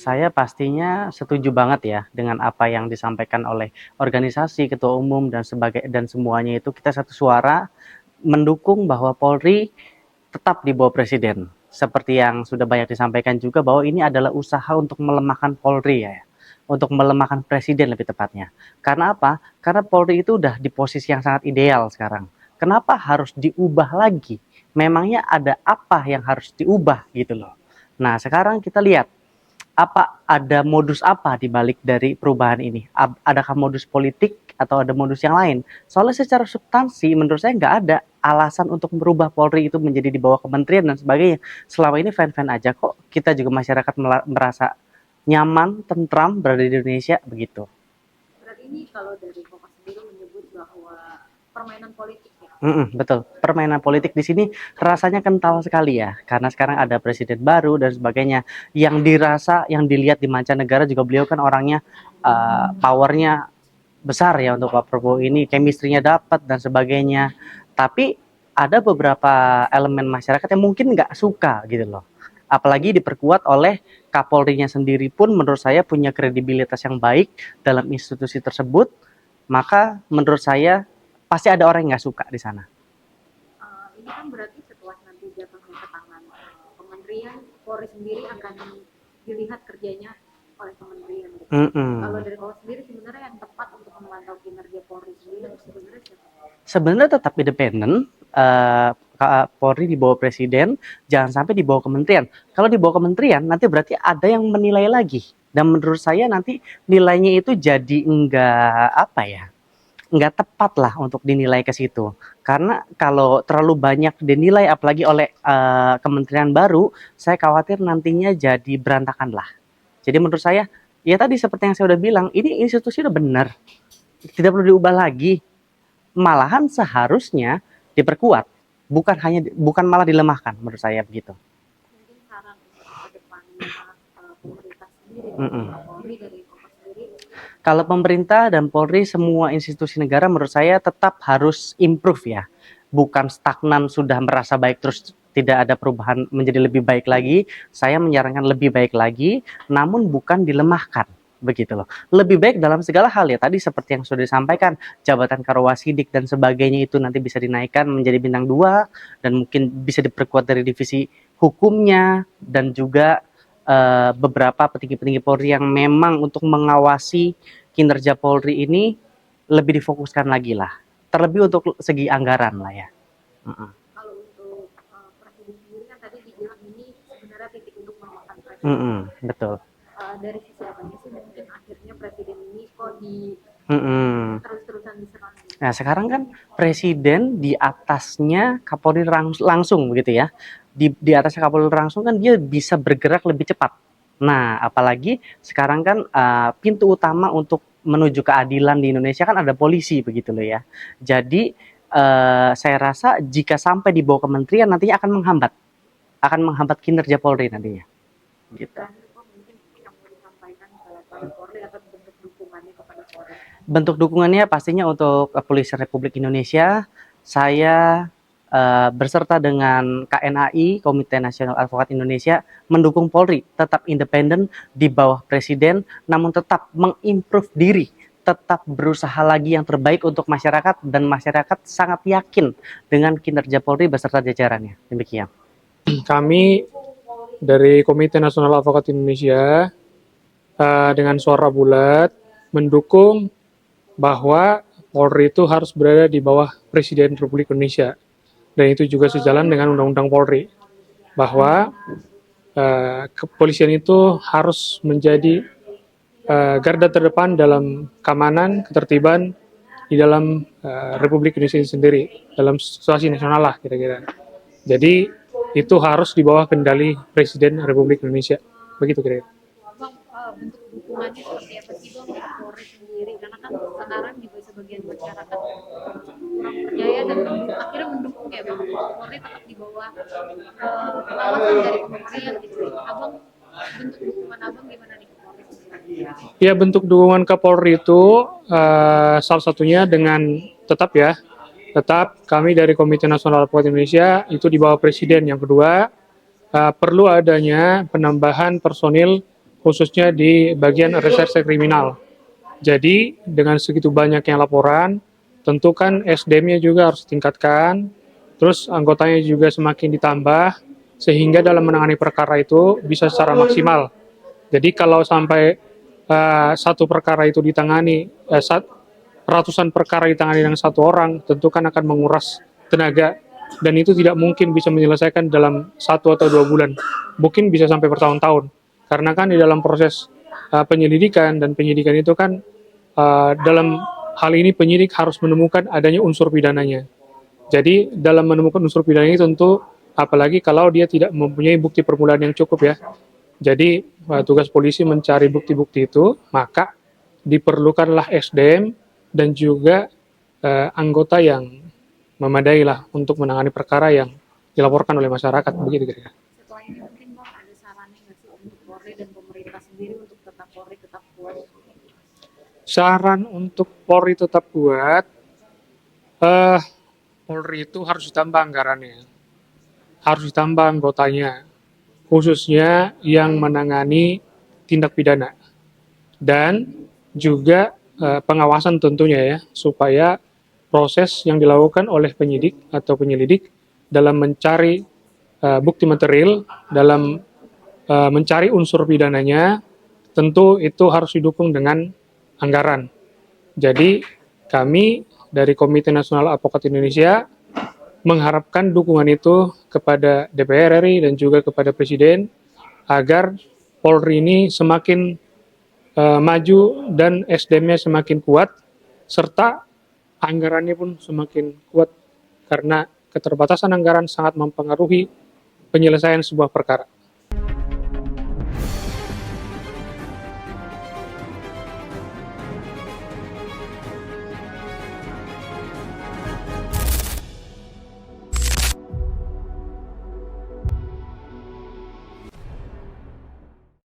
Saya pastinya setuju banget ya dengan apa yang disampaikan oleh organisasi, ketua umum dan semuanya itu kita satu suara mendukung bahwa Polri tetap di bawah presiden. Seperti yang sudah banyak disampaikan juga bahwa ini adalah usaha untuk melemahkan Polri ya. Untuk melemahkan presiden lebih tepatnya. Karena apa? Karena Polri itu udah di posisi yang sangat ideal sekarang. Kenapa harus diubah lagi? Memangnya ada apa yang harus diubah gitu loh. Nah, sekarang kita lihat ada modus apa di balik dari perubahan ini? Adakah modus politik atau ada modus yang lain? Soalnya secara substansi menurut saya nggak ada alasan untuk merubah Polri itu menjadi di bawah kementerian dan sebagainya. Selama ini fan-fan aja kok. Kita juga masyarakat merasa nyaman, tentram berada di Indonesia begitu. Berarti ini kalau dari Bapak sendiri menyebut bahwa permainan politik ya. Betul. Permainan politik di sini rasanya kental sekali ya, karena sekarang ada presiden baru dan sebagainya. Yang dilihat di mancanegara juga beliau kan orangnya powernya besar ya untuk Pak Prabowo ini, chemistry-nya dapat dan sebagainya. Tapi ada beberapa elemen masyarakat yang mungkin nggak suka gitu loh. Apalagi diperkuat oleh Kapolrinya sendiri pun menurut saya punya kredibilitas yang baik dalam institusi tersebut, maka menurut saya pasti ada orang yang nggak suka di sana. Ini kan berarti setelah nanti jatuhnya ke tangan kementerian, Polri sendiri akan dilihat kerjanya oleh kementerian. Gitu. Kalau dari Polri sendiri sebenarnya yang tepat untuk memantau kinerja Polri sendiri sebenarnya siapa? Sebenarnya tetap independen. Polri di bawah presiden, jangan sampai di bawah kementerian. Kalau di bawah kementerian, nanti berarti ada yang menilai lagi. Dan menurut saya nanti nilainya itu jadi nggak tepat lah untuk dinilai ke situ. Karena kalau terlalu banyak dinilai, apalagi oleh kementerian baru, saya khawatir nantinya jadi berantakan lah. Jadi menurut saya, ya tadi seperti yang saya udah bilang, ini institusi udah benar, tidak perlu diubah lagi. Malahan seharusnya diperkuat, bukan malah dilemahkan menurut saya begitu. Mungkin saran untuk ke depannya pemerintah sendiri, Polri dari Bapak sendiri. Kalau pemerintah dan Polri semua institusi negara menurut saya tetap harus improve ya. Bukan stagnan sudah merasa baik terus tidak ada perubahan menjadi lebih baik lagi. Saya menyarankan lebih baik lagi, namun bukan dilemahkan begitu loh. Lebih baik dalam segala hal ya. Tadi seperti yang sudah disampaikan, jabatan Karwasidik dan sebagainya itu nanti bisa dinaikkan menjadi bintang 2 dan mungkin bisa diperkuat dari divisi hukumnya dan juga beberapa petinggi-petinggi Polri yang memang untuk mengawasi kinerja Polri ini lebih difokuskan lagi lah. Terlebih untuk segi anggaran lah ya. Kalau untuk presiden sendiri kan tadi dibilang ini sebenarnya titik untuk melemahkan presiden. Betul. Dari sisi apanya sih mungkin akhirnya presiden ini kok terus-terusan diserang? Nah, sekarang kan presiden di atasnya Kapolri langsung begitu ya. Di atasnya Kapolri langsung kan dia bisa bergerak lebih cepat. Nah, apalagi sekarang kan pintu utama untuk menuju keadilan di Indonesia kan ada polisi begitu loh ya. Jadi saya rasa jika sampai di bawah kementerian nantinya akan menghambat kinerja Polri nantinya. Gitu. Mungkin yang mau disampaikan kepada Polri atau bentuk dukungannya kepada Polri? Bentuk dukungannya pastinya untuk Kepolisian Republik Indonesia. Saya berserta dengan KNAI, Komite Nasional Advokat Indonesia, mendukung Polri tetap independen di bawah Presiden, namun tetap mengimprove diri, tetap berusaha lagi yang terbaik untuk masyarakat, dan masyarakat sangat yakin dengan kinerja Polri beserta jajarannya. Demikian. Kami dari Komite Nasional Advokat Indonesia dengan suara bulat mendukung bahwa Polri itu harus berada di bawah Presiden Republik Indonesia. Dan itu juga sejalan dengan Undang-Undang Polri. Bahwa kepolisian itu harus menjadi garda terdepan dalam keamanan, ketertiban di dalam Republik Indonesia sendiri, dalam situasi nasional lah kira-kira. Jadi itu harus di bawah kendali Presiden Republik Indonesia. Begitu kira-kira. Bang, bentuk dukungannya seperti apa sih Bang untuk Polri sendiri? Karena kan sekarang juga sebagian masyarakat kurang percaya dan akhirnya mendukung ya Bang. Polri tetap di bawah pengawasan dari kementerian gitu. Abang, bentuk dukungan Abang gimana nih ke Polri sendiri? Ya, bentuk dukungan ke Polri itu salah satunya dengan tetap kami dari Komite Nasional Advokat Indonesia itu di bawah Presiden. Yang kedua, perlu adanya penambahan personil khususnya di bagian reserse kriminal. Jadi dengan segitu banyaknya laporan, tentu kan SDM-nya juga harus ditingkatkan, terus anggotanya juga semakin ditambah, sehingga dalam menangani perkara itu bisa secara maksimal. Jadi kalau sampai satu perkara itu ditangani, ratusan perkara ditangani dengan satu orang, tentu kan akan menguras tenaga, dan itu tidak mungkin bisa menyelesaikan dalam 1 atau 2 bulan. Mungkin bisa sampai bertahun-tahun. Karena kan di dalam proses penyelidikan, dan penyidikan itu kan dalam hal ini penyidik harus menemukan adanya unsur pidananya. Jadi dalam menemukan unsur pidana ini tentu, apalagi kalau dia tidak mempunyai bukti permulaan yang cukup ya. Jadi tugas polisi mencari bukti-bukti itu, maka diperlukanlah SDM dan juga anggota yang memadai lah untuk menangani perkara yang dilaporkan oleh masyarakat, begitu kira-kira. Setelah ini mungkin Bang ada sarannya nggak sih untuk Polri dan pemerintah sendiri untuk tetap Polri tetap kuat? Saran untuk Polri tetap kuat, Polri itu harus ditambah anggarannya, harus ditambah anggotanya, khususnya yang menangani tindak pidana, dan juga pengawasan tentunya ya, supaya proses yang dilakukan oleh penyidik atau penyelidik dalam mencari bukti material, dalam mencari unsur pidananya, tentu itu harus didukung dengan anggaran. Jadi kami dari Komite Nasional Advokat Indonesia mengharapkan dukungan itu kepada DPR RI dan juga kepada Presiden agar Polri ini semakin maju dan SDM-nya semakin kuat, serta anggarannya pun semakin kuat, karena keterbatasan anggaran sangat mempengaruhi penyelesaian sebuah perkara.